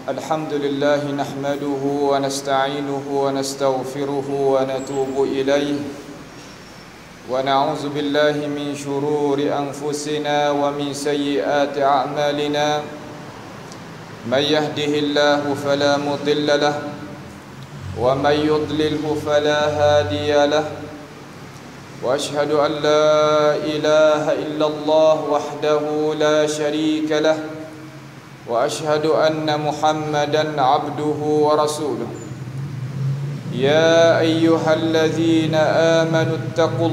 الحمد لله نحمده ونستعينه ونستغفره ونتوب إليه ونعوذ بالله من شرور أنفسنا ومن سيئات أعمالنا من يهده الله فلا مضل له ومن يضلله فلا هادي له وأشهد أن لا إله إلا الله وحده لا شريك له وأشهد أن محمدا عبده ورسوله يا أيها الذين آمنوا اتقوا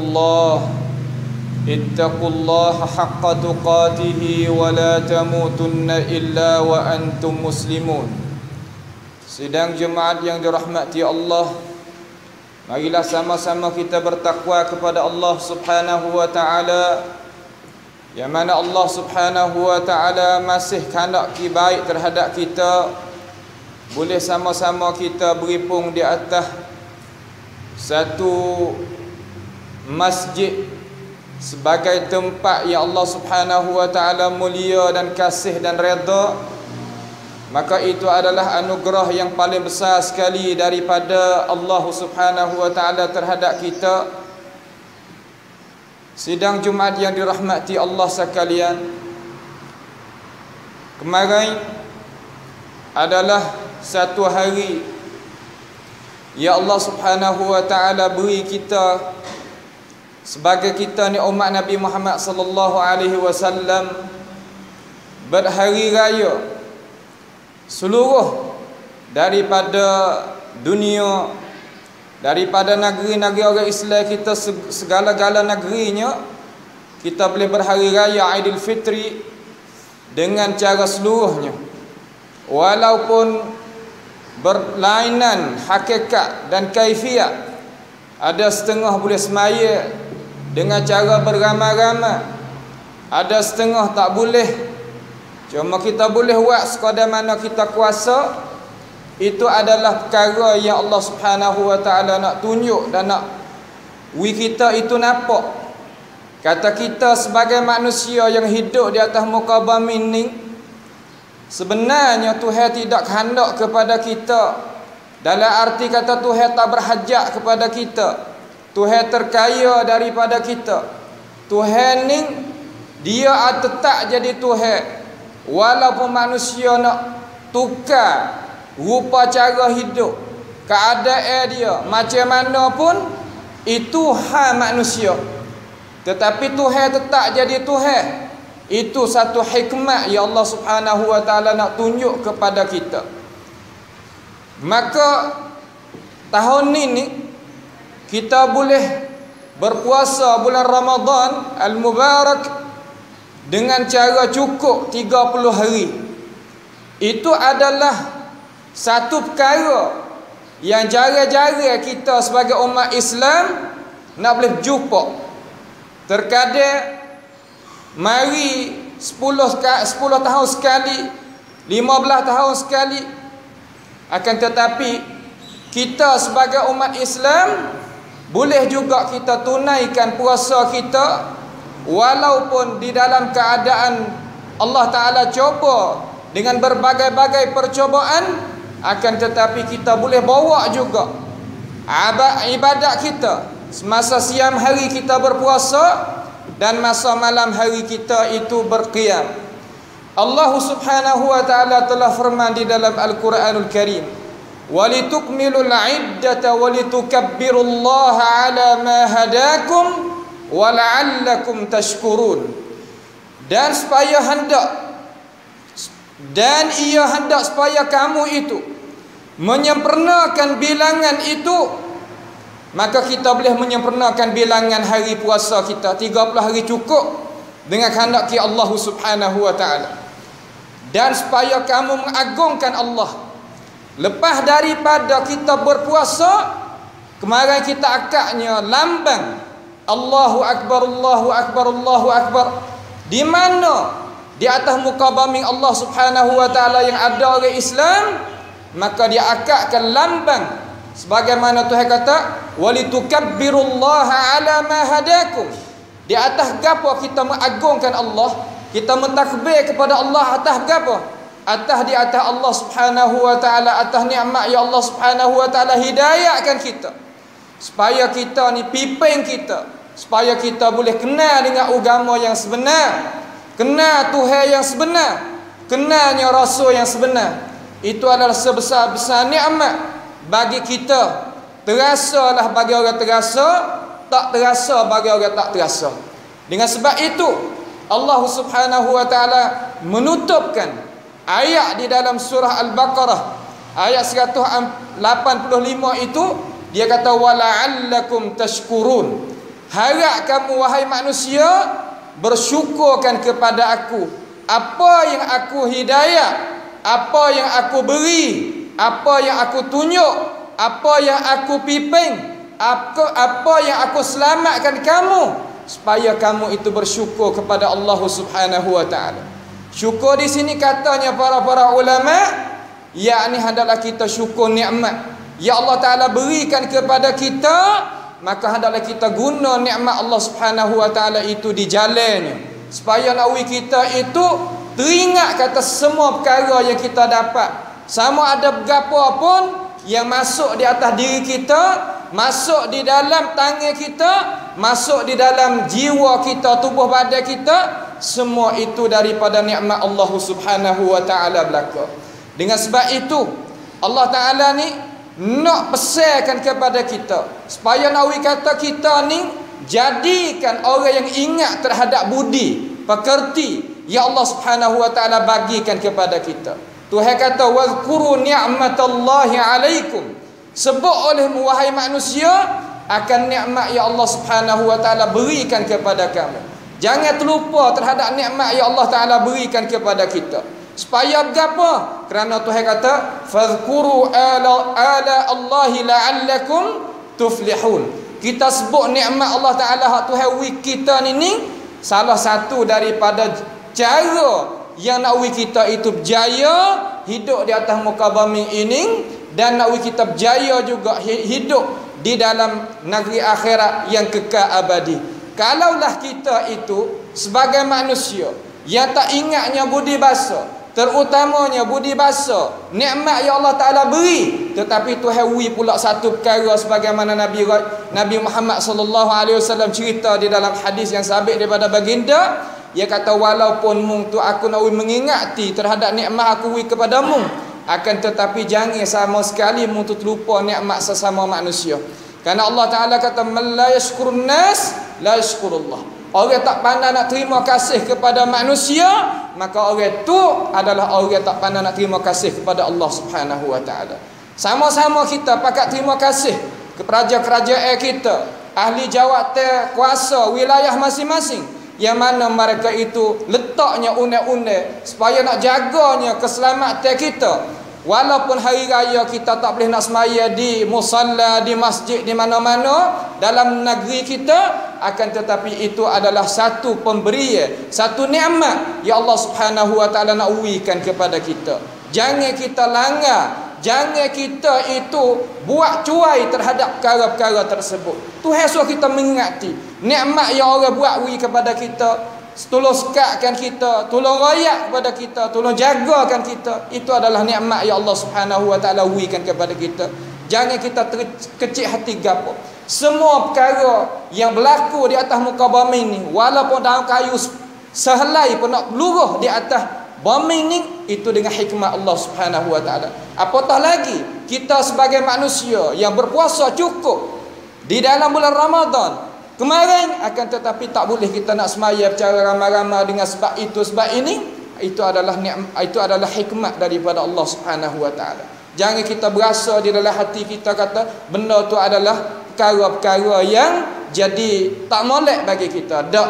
الله حق تقاته ولا تموتن إلا وأنتم مسلمون. Sidang jemaat yang dirahmati Allah, marilah sama-sama kita bertakwa kepada Allah Subhanahu wa taala, yang mana Allah Subhanahu wa taala masih kehendaki baik terhadap kita. Boleh sama-sama kita berhimpun di atas satu masjid sebagai tempat yang Allah Subhanahu wa taala mulia dan kasih dan redha, maka itu adalah anugerah yang paling besar sekali daripada Allah Subhanahu wa taala terhadap kita. Sidang Jumaat yang dirahmati Allah sekalian, kemarin adalah satu hari yang Allah Subhanahu wa taala beri kita sebagai kita ni umat Nabi Muhammad sallallahu alaihi wasallam berhari raya seluruh daripada dunia, daripada negeri-negeri orang Islam kita, segala-gala negerinya kita boleh berhari raya Aidilfitri dengan cara seluruhnya, walaupun berlainan hakikat dan kaifiat. Ada setengah boleh semaya dengan cara beramai-ramai, ada setengah tak boleh. Cuma kita boleh buat sekadar mana kita kuasa. Itu adalah perkara yang Allah Subhanahu wa taala nak tunjuk dan nak kita itu nampak. Kata kita sebagai manusia yang hidup di atas muka bumi ini, sebenarnya Tuhan tidak kehendak kepada kita. Dalam arti kata Tuhan tak berhajat kepada kita. Tuhan terkaya daripada kita. Tuhan ni dia tetap jadi Tuhan, walaupun manusia nak tukar rupa cara hidup, keadaan dia macam mana pun, itu hal manusia. Tetapi Tuhan tetap jadi Tuhan. Itu satu hikmat yang Allah Subhanahu wa taala nak tunjuk kepada kita. Maka tahun ini kita boleh berpuasa bulan Ramadan Al-Mubarak dengan cara cukup 30 hari. Itu adalah satu perkara yang jarang-jarang kita sebagai umat Islam nak boleh jumpa. Terkadang mari 10 tahun sekali, 15 tahun sekali. Akan tetapi kita sebagai umat Islam boleh juga kita tunaikan puasa kita, walaupun di dalam keadaan Allah Ta'ala coba dengan berbagai-bagai percobaan. Akan tetapi kita boleh bawa juga ibadat kita semasa siang hari kita berpuasa dan masa malam hari kita itu berqiyam. Allah Subhanahu wa taala telah firman di dalam Al-Quranul Karim, walitukmilul iddata walitukabbirullaha ala ma hadakum wala'allakum tashkurun. Dan ia hendak supaya kamu itu menyempurnakan bilangan itu. Maka kita boleh menyempurnakan bilangan hari puasa kita 30 hari cukup dengan kehendak Allah Subhanahu wa taala. Dan supaya kamu mengagungkan Allah. Lepas daripada kita berpuasa, kemarin kita akadnya lambang Allahu Akbar, Allahu Akbar, Allahu Akbar. Di mana di atas muka bumi Allah Subhanahu wa taala yang ada orang Islam, maka dia akadkan lambang sebagaimana Tuhan kata, walitukabbirullaha ala ma hadakum. Di atas gapo kita mengagungkan Allah, kita mentakbir kepada Allah atas gapo? di atas Allah Subhanahu wa taala, atas nikmat ya Allah Subhanahu wa taala hidayahkan kita supaya kita ni pimpin kita, supaya kita boleh kenal dengan agama yang sebenar, kenal Tuhan yang sebenar, kenalnya Rasul yang sebenar. Itu adalah sebesar-besar nikmat bagi kita. Terasalah bagi orang terasa, tak terasa bagi orang tak terasa. Dengan sebab itu Allah Subhanahu wa taala menutupkan ayat di dalam surah Al-Baqarah ayat 185 itu, dia kata wala'allakum tashkurun. Harap kamu wahai manusia bersyukurkan kepada aku apa yang aku hidayah, apa yang aku beri, apa yang aku tunjuk, apa yang aku pimpin, apa yang aku selamatkan kamu, supaya kamu itu bersyukur kepada Allah Subhanahu wa taala. Syukur di sini katanya para ulama, yakni hendaklah kita syukur nikmat ya Allah taala berikan kepada kita, maka hendaklah kita guna nikmat Allah Subhanahu wa taala itu di jalannya, supaya nawi kita itu teringat kata semua perkara yang kita dapat, sama ada berapa pun yang masuk di atas diri kita, masuk di dalam tangan kita, masuk di dalam jiwa kita, tubuh badan kita, semua itu daripada nikmat Allah Subhanahu wa taala belaka. Dengan sebab itu Allah taala ni nak pesankan kepada kita supaya nawi kata kita ni jadikan orang yang ingat terhadap budi pekerti ya Allah Subhanahu wa taala bagikan kepada kita. Tuhan kata wazkuru ni'matallahi alaikum, sebut olehmu wahai manusia akan nikmat ya Allah Subhanahu wa taala berikan kepada kamu. Jangan terlupa terhadap nikmat yang Allah Ta'ala berikan kepada kita. Supaya berapa? Kerana Tuhan kata fadhkuru ala Allahi la'allakum tuflihun. Kita sebut nikmat Allah Ta'ala hak Tuhan wi kita ni salah satu daripada cara yang nak wi kita itu berjaya hidup di atas muka bumi ini, dan nak wi kita berjaya juga hidup di dalam negeri akhirat yang kekal abadi. Kalaulah kita itu sebagai manusia yang tak ingatnya budi bahasa, terutamanya budi bahasa nikmat yang Allah Ta'ala beri, tetapi Tuhan wi pula satu perkara sebagaimana Nabi Muhammad SAW cerita di dalam hadis yang sabit daripada baginda. Dia kata walaupun mung tu aku nak mengingati terhadap nikmat aku wi kepada mung, akan tetapi jangan sama sekali mung tu terlupa nikmat sesama manusia. Karena Allah Ta'ala kata man la yashkurun nas la yashkurullah. Orang tak pandai nak terima kasih kepada manusia, maka orang itu adalah orang yang tak pandai nak terima kasih kepada Allah Subhanahu wa taala. Sama-sama kita pakat terima kasih kepada kerajaan kita, ahli jawatan kuasa wilayah masing-masing, yang mana mereka itu letaknya undang-undang supaya nak jaganya keselamatan kita. Walaupun hari raya kita tak boleh nak semaya di musalla, di masjid, di mana-mana dalam negeri kita, akan tetapi itu adalah satu pemberian, satu nikmat yang Allah Subhanahu wa taala nak uikan kepada kita. Jangan kita langgar, jangan kita itu buat cuai terhadap perkara-perkara tersebut. Tuhan suruh kita mengingati nikmat yang orang buat ui kepada kita, tolong sekatkan kita, tolong rayak kepada kita, tolong jagakan kita. Itu adalah nikmat yang Allah Subhanahu wa taala berikan kepada kita. Jangan kita kecil hati gapo. Semua perkara yang berlaku di atas muka bumi ni, walaupun daun kayu sehelai pun nak luruh di atas bumi ni, itu dengan hikmat Allah Subhanahu wa taala. Apatah lagi kita sebagai manusia yang berpuasa cukup di dalam bulan Ramadan kemarin, akan tetapi tak boleh kita nak semaya secara ramai-ramai dengan sebab itu sebab ini. Itu adalah hikmat daripada Allah Subhanahu wa taala. Jangan kita berasa di dalam hati kita kata benda tu adalah perkara-perkara yang jadi tak molek bagi kita. Tak.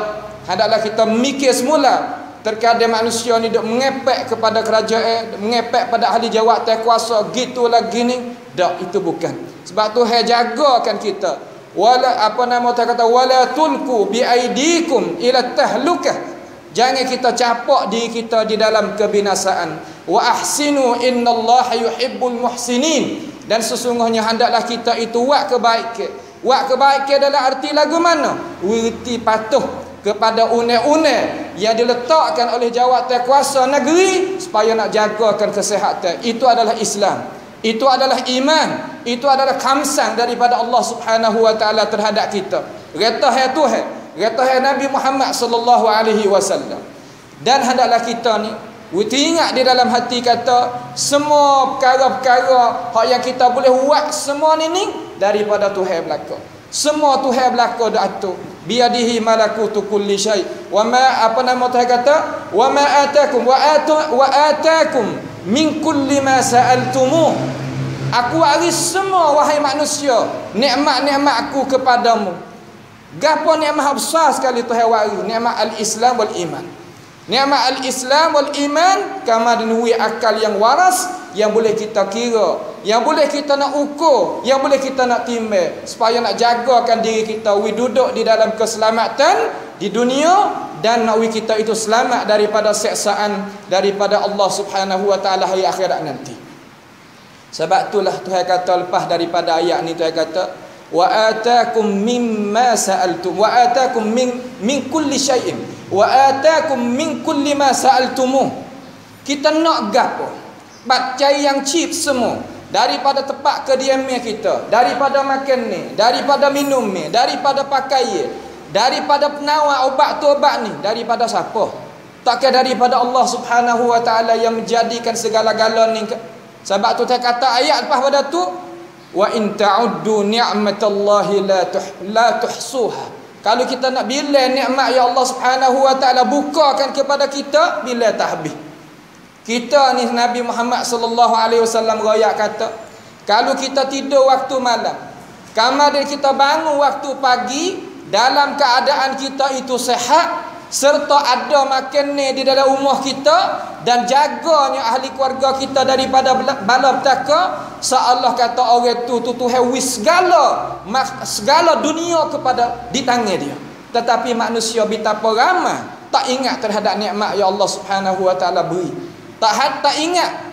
Hendaklah kita mikir semula. Terkadang manusia ni duk mengepek kepada kerajaan, mengepek pada ahli jawatan kuasa, gitulah gini. Tak, itu bukan. Sebab Tuhan jagakan kita. Wala tulku bi aidikum ila tahlukah. Jangan kita capak diri kita di dalam kebinasaan. Wa ahsinu innallaha yuhibbul muhsinin. Dan sesungguhnya hendaklah kita itu buat kebaikan. Buat kebaikan dalam arti lagu mana? Wirti patuh kepada une-une yang diletakkan oleh jawatan kuasa negeri supaya nak jagakan kesihatan. Itu adalah Islam. Itu adalah iman. Itu adalah kamsang daripada Allah Subhanahu wa taala terhadap kita. Retah Tuhan, retah Nabi Muhammad sallallahu alaihi wasallam. Dan hendaklah kita ni ingat di dalam hati kata semua perkara-perkara hak yang kita boleh buat semua ni daripada Tuhan belaka. Semua Tuhan belaka dah tu. Biadihi malakutu kulli syai. Wa ma apa nama Tuhan kata? Wa ma atakum wa atakum min kulli ma sa'altumuh. Aku waris semua wahai manusia nikmat-nikmat aku kepadamu. Gapo nikmat besar sekali Tuhan waris, nikmat al-Islam wal iman. Nikmat al-Islam wal iman kama dinui akal yang waras yang boleh kita kira, yang boleh kita nak ukur, yang boleh kita nak timbang supaya nak jagakan diri kita duduk di dalam keselamatan di dunia dan nak kita itu selamat daripada siksaan daripada Allah Subhanahu wa taala hari akhirat nanti. Sebab itulah Tuhan kata lepas daripada ayat ni Tuhan kata wa atakum mimma sa'altum wa atakum min kulli syai'in wa atakum min kulli ma sa'altumuh. Kita nak gapo? Bacai yang cheap semua daripada tempat kediaman kita, daripada makan ni, daripada minum ni, daripada pakaian, daripada penawar obat tu obat ni, daripada siapa? Takkan daripada Allah Subhanahu wa taala yang menjadikan segala-galanya ni. Sebab tu saya kata ayat lepas pada tu wa in ta'uddu ni'matallahi la tuhsuha. Kalau kita nak bila nikmat ya Allah Subhanahu wa taala bukakan kepada kita, bila tak habis. Kita ni Nabi Muhammad sallallahu alaihi wasallam royak kata, kalau kita tidur waktu malam, kemudian kita bangun waktu pagi dalam keadaan kita itu sehat serta ada makan ni di dalam rumah kita dan jaganya ahli keluarga kita daripada bala petaka, seolah kata orang tu Tuhan wis segala dunia kepada di tangan dia. Tetapi manusia betapa ramai tak ingat terhadap nikmat yang Allah Subhanahu wa taala beri. Tak ingat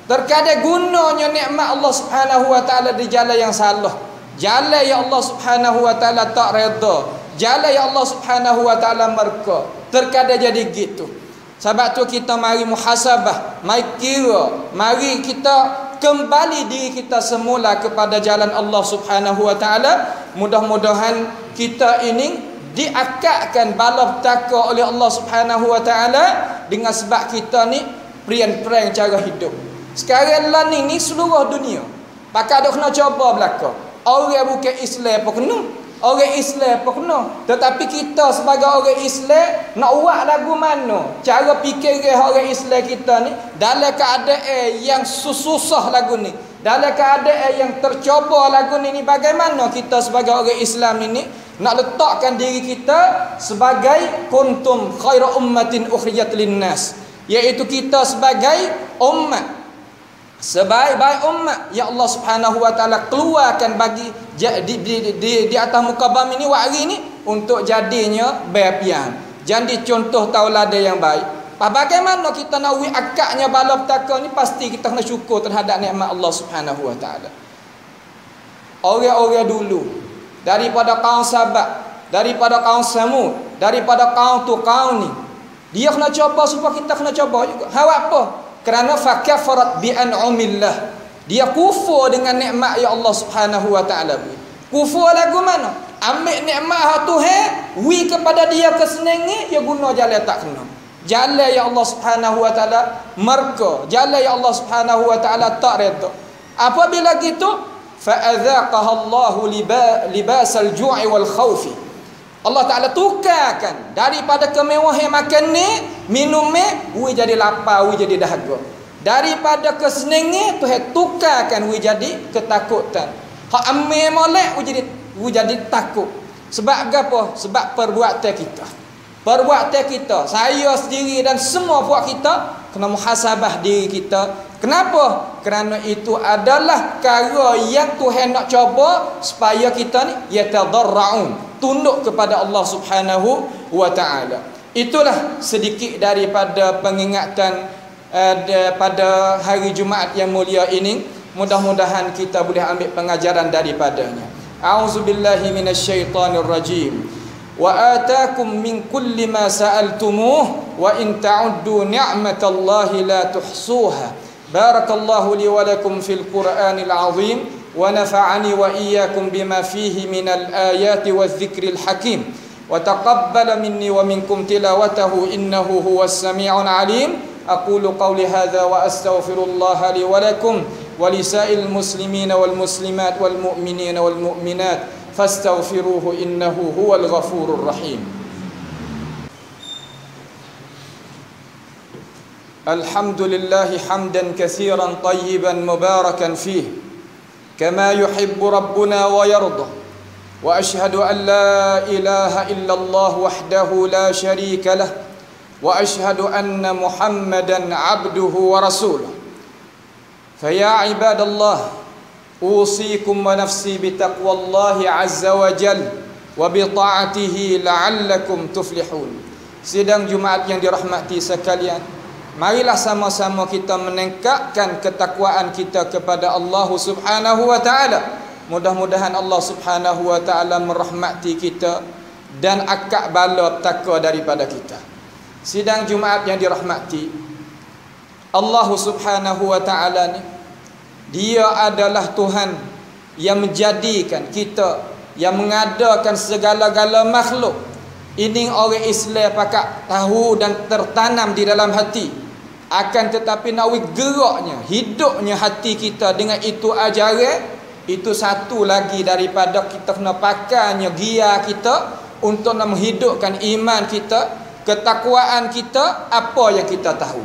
terkadang gunanya nikmat Allah Subhanahu wa taala di jalan yang salah. Jalan yang Allah Subhanahu wa taala tak redha, jalan yang Allah Subhanahu wa taala murka. Terkadang jadi gitu. Sebab tu kita mari muhasabah, mari kira, mari kita kembali diri kita semula kepada jalan Allah Subhanahu wa taala. Mudah-mudahan kita ini diakatkan bala petaka oleh Allah Subhanahu wa taala dengan sebab kita ni perian-perian cara hidup. Sekarang lah ni seluruh dunia pakai ada kena coba belaka. Orang bukan Islam pun kena, orang Islam pun kena. Tetapi kita sebagai orang Islam nak buat lagu mana? Cara fikir orang Islam kita ni dalam keadaan yang susah lagu ni, dalam keadaan yang tercoba lagu ni, bagaimana kita sebagai orang Islam ini nak letakkan diri kita sebagai kuntum khairu ummatin ukhrijat linnas, iaitu kita sebagai umat sebaik-baik umat yang Allah Subhanahu wa taala keluarkan bagi di atas muka bumi ni hari ni untuk jadinya bahagian, jadi contoh tauladan yang baik. Bagaimana kita nak akaknya bala petaka ni, pasti kita kena syukur terhadap nikmat Allah Subhanahu wa taala. Orang-orang dulu daripada kaum Sabat, daripada kaum Samud, daripada kaum tu kaum ni, dia kena coba supaya kita kena coba juga. Hal apa? Kerana fakafarat bi an'amillah. Dia kufur dengan nikmat yang Allah Subhanahu wa taala beri. Kufur lagu mana? Ambil nikmat hak Tuhan, wi kepada dia kesenangan, dia guna jalan tak kena. Jalan yang Allah Subhanahu wa taala murka, jalan yang Allah Subhanahu wa taala tak redha. Apabila gitu, fa adzaqaha Allahu libasal ju'i wal khaufi. Allah Ta'ala tukarkan daripada kemewahan makan ni, minum ni, we jadi lapar, we jadi dahaga. Daripada kesenangan Tuhan tukarkan we jadi ketakutan. Hak amil molek we jadi takut. Sebab apa? Sebab perbuatan kita. Perbuatan kita, saya sendiri dan semua buat kita kena muhasabah diri kita. Kenapa? Kerana itu adalah perkara yang Tuhan nak coba supaya kita ni yatadarraun, tunduk kepada Allah Subhanahu wa taala. Itulah sedikit daripada pengingatan pada hari Jumaat yang mulia ini. Mudah-mudahan kita boleh ambil pengajaran daripadanya. A'udzubillahi minasyaitonirrajim. wa ataakum min kulli ma sa'altumuh wa in ta'uddu ni'matallahi la tuhsuha. Barakallahu li wa lakum fil Qur'anil azim wa nafa'ani wa iyyakum bima fihi minal ayati wadh-dhikril hakim wa taqabbala minni wa minkum tilawatahu innahu huwas sami'un alim. Aqulu qawli hadha wa astaghfirullaha li wa lakum wa lisa'il muslimina wal muslimat wal mu'minina wal mu'minat fastaghfiruhu innahu huwal ghafurur rahim. Alhamdulillahi hamdan katsiran tayyiban mubarakan fih kama yuhibbu rabbuna wa yarda. Wa ashhadu an la ilaha illallah wahdahu la syarika lah wa ashhadu anna Muhammadan abduhu wa rasuluh. Fa ya ibadallah, usikum wa nafsi bitaqwallahi azza wa jal wa bita'atihi la'allakum tuflihun. Sidang Jumaat yang dirahmati sekalian, marilah sama-sama kita meningkatkan ketakwaan kita kepada Allah Subhanahu wa taala. Mudah-mudahan Allah Subhanahu wa taala merahmati kita dan akak bala takwa daripada kita. Sidang Jumaat yang dirahmati, Allah Subhanahu wa taala ni, Dia adalah Tuhan yang menjadikan kita, yang mengadakan segala-gala makhluk. Ini orang Islam pakak tahu dan tertanam di dalam hati. Akan tetapi nak geraknya, hidupnya hati kita dengan itu ajaran, itu satu lagi daripada kita kena pakainya gia kita untuk nak menghidupkan iman kita, ketakwaan kita, apa yang kita tahu.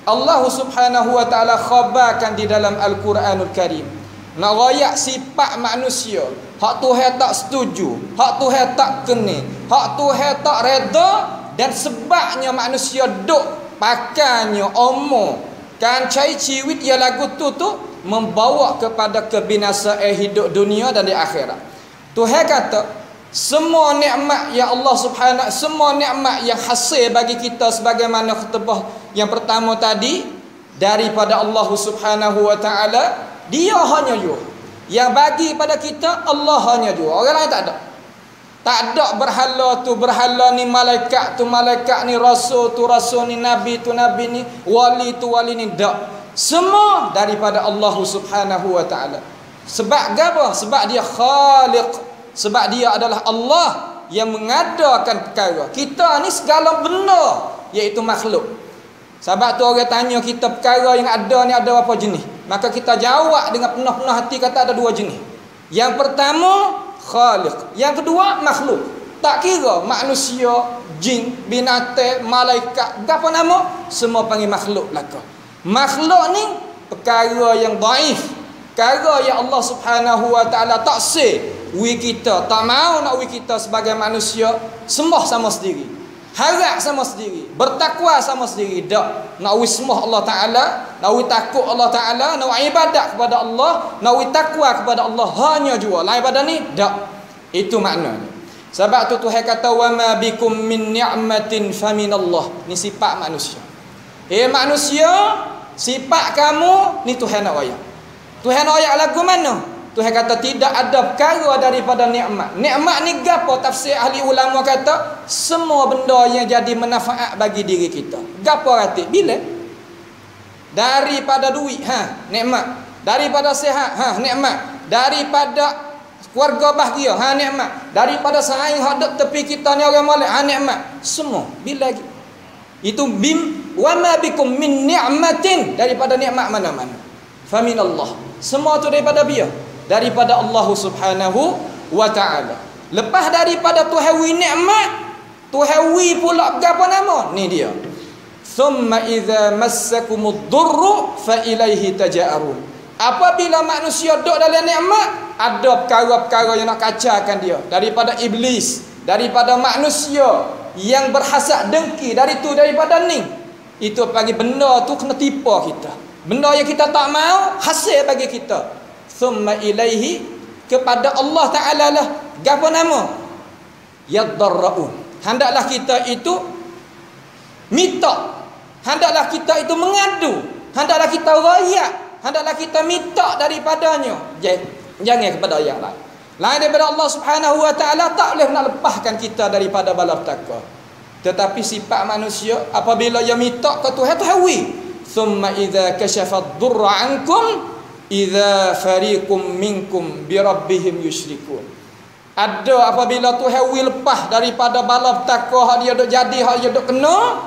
Allah Subhanahu wa taala khabarkan di dalam Al-Quranul Karim, nak royak sifat manusia, hak Tuhan tak setuju, hak Tuhan tak kena, hak Tuhan tak reda, dan sebabnya manusia duk pakainya omong kan cai ciwit ya lagu tu membawa kepada kebinasaan hidup dunia dan di akhirat. Tuhan kata semua nikmat yang Allah Subhanahu, semua nikmat yang hasil bagi kita sebagaimana khutbah yang pertama tadi daripada Allah Subhanahu wa taala, Dia hanya jua yang bagi pada kita. Allah hanya jua, orang lain tak ada. Tak ada berhala tu berhala ni, malaikat tu malaikat ni, rasul tu rasul ni, nabi tu nabi ni, wali tu wali ni, tak. Semua daripada Allah Subhanahu wa taala. Sebab apa? Sebab Dia Khaliq. Sebab Dia adalah Allah yang mengadakan perkara. Kita ni segala benda iaitu makhluk. Sebab tu orang tanya kita perkara yang ada ni ada apa jenis, maka kita jawab dengan penuh-penuh hati kata ada dua jenis. Yang pertama Khaliq, yang kedua makhluk. Tak kira manusia, jin, binatang, malaikat, apa nama, semua panggil makhluk belaka. Makhluk ni perkara yang dhaif, perkara yang Allah Subhanahu wa taala tak say we kita, tak mau nak we kita sebagai manusia sembah sama sendiri, harap sama sendiri, bertakwa sama sendiri. Tak nak we sembah Allah taala, nak we takut Allah taala, nak ibadat kepada Allah, nak we takwa kepada Allah hanya jua. Lain pada ni tak. Itu maknanya. Sebab tu Tuhan kata wa ma bikum min ni'matin faminallah. Ni sifat manusia. Manusia, sifat kamu ni Tuhan nak royak. Tuhan nak royak lagu mana? Tuhan kata tidak ada perkara daripada nikmat. Nikmat ni gapo? Tafsir ahli ulama kata semua benda yang jadi manfaat bagi diri kita. Gapo arti? Bila? Daripada duit, nikmat. Daripada sihat, nikmat. Daripada keluarga bahagia, nikmat. Daripada saing hak dek tepi kita ni orang molek, nikmat. Semua bila lagi? Itu wa ma bikum min ni'matin, daripada nikmat mana-mana. Faminallah. Semua tu daripada Dia, daripada Allah Subhanahu wa taala. Lepas daripada Tuhan wi nikmat, Tuhan wi pula apa nama? Ni dia. Thumma idza massakumud durru fa ilaihi taja'arun. Apabila manusia duduk dalam nikmat, ada perkara-perkara yang nak kacaukan dia daripada iblis, daripada manusia yang berhasad dengki daripada ni. Itu pagi benda tu kena tipu kita. Benda yang kita tak mau hasil bagi kita. Thumma ilaihi, kepada Allah Ta'ala lah apa nama? Yadarra'un. Hendaklah kita itu minta, hendaklah kita itu mengadu, hendaklah kita rayak, hendaklah kita minta daripadanya. Jangan kepada yang lain. Lain daripada Allah Subhanahu wa taala tak boleh nak lepaskan kita daripada balapetaka. Tetapi sifat manusia apabila ia minta ke Tuhan, Tuhan wi. Thumma idza kashafa ad-durra 'ankum idza fariqum minkum bi rabbihim yusyrikun. Ada apabila Tuhan wi lepas daripada balapetaka hak dia dok jadi, hak dia dok kena,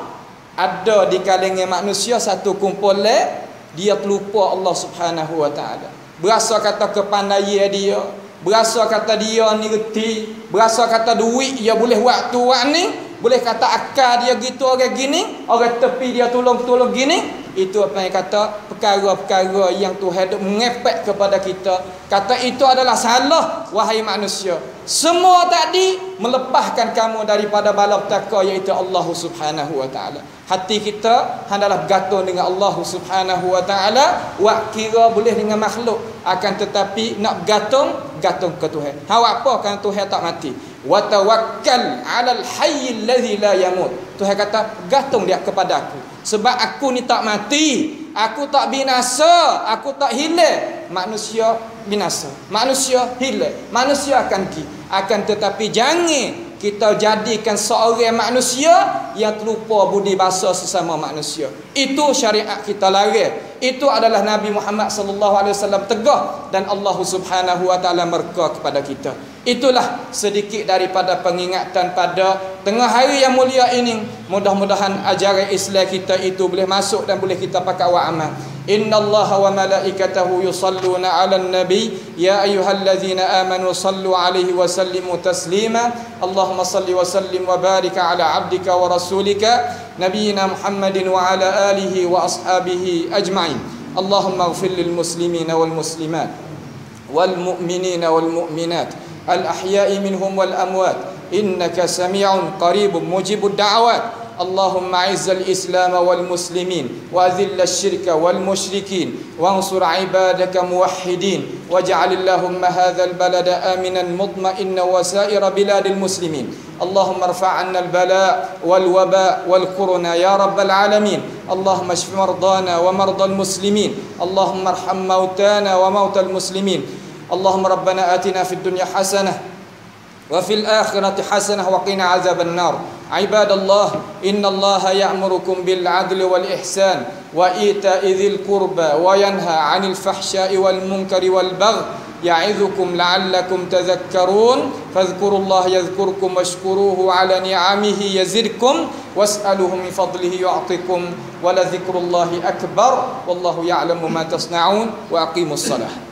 ada di kalangan manusia satu kumpulan dia terlupa Allah Subhanahu wa taala. Berasa kata kepandaian dia, berasa kata dia ni reti, berasa kata duit dia boleh waktu ni, boleh kata akal dia gitu orang gini, orang tepi dia tolong-tolong gini. Itu apa yang kata perkara-perkara yang Tuhan mengepek kepada kita. Kata itu adalah salah wahai manusia. Semua tadi melepaskan kamu daripada balapetaka iaitu Allah Subhanahu wa taala. Hati kita hendaklah bergantung dengan Allah Subhanahu wa taala, wak kira boleh dengan makhluk, akan tetapi nak bergantung ke Tuhan. Hak apa kan Tuhan tak mati? Wa tawakkal 'alal hayyil ladzi la yamut. Tuhan kata gantung dia kepada aku. Sebab aku ni tak mati, aku tak binasa, aku tak hilang. Manusia binasa, manusia hilang, manusia akan pergi. Akan tetapi jangan kita jadikan seorang manusia yang terlupa budi bahasa sesama manusia. Itu syariat kita larang. Itu adalah Nabi Muhammad sallallahu alaihi wasallam tegah dan Allah Subhanahu wa taala merka kepada kita. Itulah sedikit daripada pengingatan pada tengah hari yang mulia ini. Mudah-mudahan ajaran Islam kita itu boleh masuk dan boleh kita pakai wa amal. Innallaha wa malaikatahu yusalluna 'alan nabi ya ayyuhallazina amanu sallu 'alaihi wa sallimu taslima. Allahumma salli wa sallim wa barik 'ala 'abdika wa rasulika nabiyyina Muhammadin wa 'ala alihi wa ashabihi ajma'in. Allahumma ighfir lil muslimina wal muslimat wal mu'minina wal mu'minat al ahya'i minhum wal amwat innaka sami'un qaribun mujibud da'awat. اللهم أعز الإسلام والمسلمين وأذل الشرك والمشركين وانصر عبادك موحدين واجعل اللهم هذا البلد آمنا مطمئنا وسائر بلاد المسلمين. اللهم ارفع عنا البلاء والوباء والكورونا يا رب العالمين. اللهم اشف مرضانا ومرضى المسلمين. اللهم ارحم موتانا وموتى المسلمين. اللهم ربنا آتنا في الدنيا حسنة وفي الآخرة حسنة وقنا عذاب النار. عباد الله إن الله يأمركم بالعدل والإحسان وإيتاء ذي القربى وينهى عن الفحشاء والمنكر والبغي يعظكم لعلكم تذكرون فاذكروا الله يذكركم واشكروه على نعمه يزدكم واسألوه من فضله يعطكم ولذكر الله أكبر والله يعلم ما تصنعون وأقيموا الصلاة.